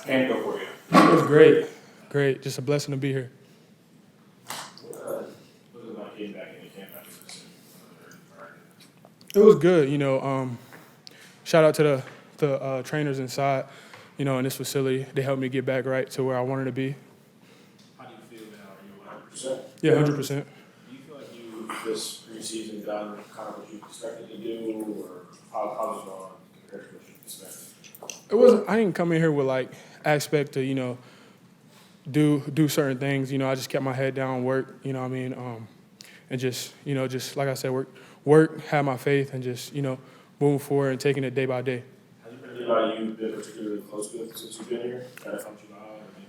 Can't go for you. It was great. Great. Just a blessing to be here. What was it about getting back into camp after this? It was good. Shout out to the trainers inside, in this facility. They helped me get back right to where I wanted to be. How do you feel now? Are you 100%? Yeah, 100%. Do you feel like you, this preseason, done kind of what you expected to do, or how was it going compared to what you expected? It wasn't. I didn't come in here with aspect to do certain things. I just kept my head down, work. And just like I said, work, have my faith, and just moving forward and taking it day by day. Has there been anybody you've been particularly close with since you've been here? Kind of helped you out, or maybe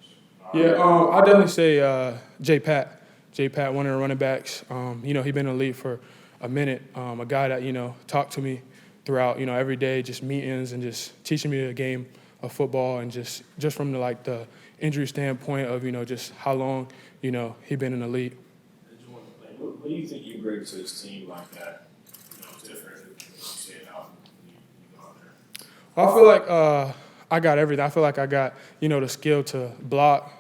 just. Yeah, I definitely say J Pat. J Pat, one of the running backs. He been in the league for a minute. A guy that talked to me throughout every day, just meetings and just teaching me the game of football, and just from the injury standpoint of just how long he been in the league. What do you think you bring to this team like that? It's different than you see it out when you go out there. Well, I feel like I got everything. I feel like I got the skill to block,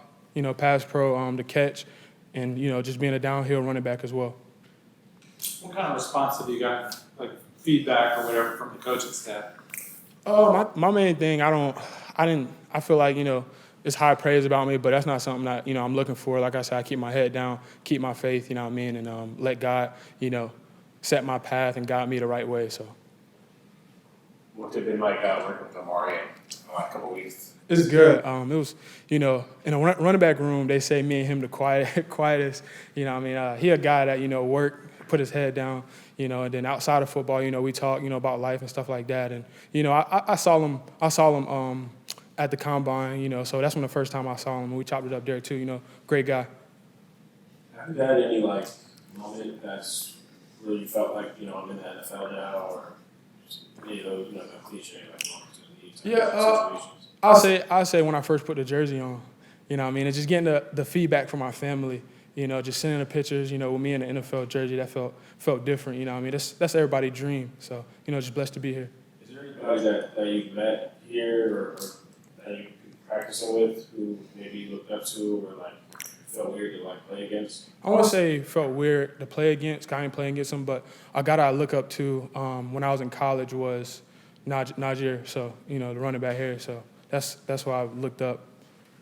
pass pro, to catch, and just being a downhill running back as well. What kind of response have you gotten, like feedback or whatever, from the coaching staff? My main thing, I feel like it's high praise about me, but that's not something that I'm looking for. Like I said, I keep my head down, keep my faith, and let God set my path and guide me the right way. So. What's it been like working with Omarion the last couple of weeks? It's good. It was, in a running back room, they say me and him the quietest. He a guy that work, put his head down, and then outside of football, we talk, about life and stuff like that. And I saw him at the combine, so that's when the first time I saw him, and we chopped it up there too. Great guy. Have you had any moment that's really you felt like I'm in the NFL now, or just any of those cliche moments in these situations? I'll say when I first put the jersey on, and just getting the feedback from my family, just sending the pictures, with me in the NFL jersey, that felt different, that's everybody's dream. So, just blessed to be here. Is there anybody that you've met here or that you've been practicing with who maybe you looked up to or felt weird to play against? I won't say felt weird to play against. I ain't playing against him, but a guy that I look up to when I was in college was Najir. So the running back here. So that's why I've looked up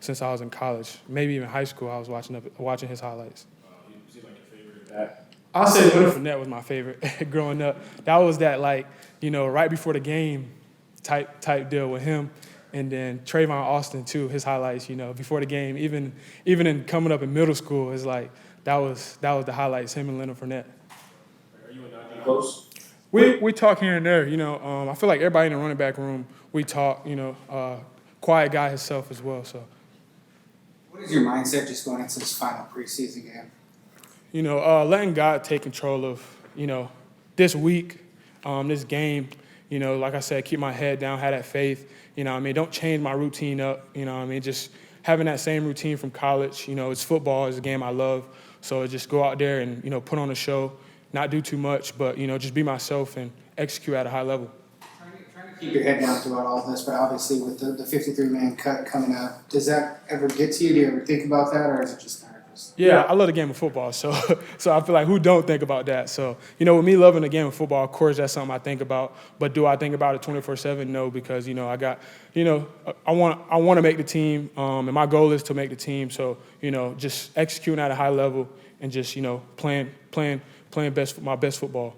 since I was in college. Maybe even high school. I was watching his highlights. Was he your favorite back? I'll say Leonard Fournette was my favorite growing up. That was that right before the game type deal with him. And then Trayvon Austin too, his highlights, before the game, even in coming up in middle school, is that was the highlights, him and Leonard Fournette. Are you and Najee close? We talk here and there, I feel like everybody in the running back room, we talk, quiet guy himself as well. So. What is your mindset just going into this final preseason game? Letting God take control of, this week, this game. Like I said, keep my head down, have that faith. Don't change my routine up. Just having that same routine from college. It's football, it's a game I love. So just go out there and, put on a show, not do too much, but, just be myself and execute at a high level. Trying to keep your head down throughout all this, but obviously with the 53-man cut coming up, does that ever get to you? Do you ever think about that, or is it just kind of just... Yeah, I love the game of football, so I feel like who don't think about that? So, with me loving the game of football, of course that's something I think about. But do I think about it 24/7? No, because I got, I want to make the team, and my goal is to make the team. So, just executing at a high level and just playing my best football.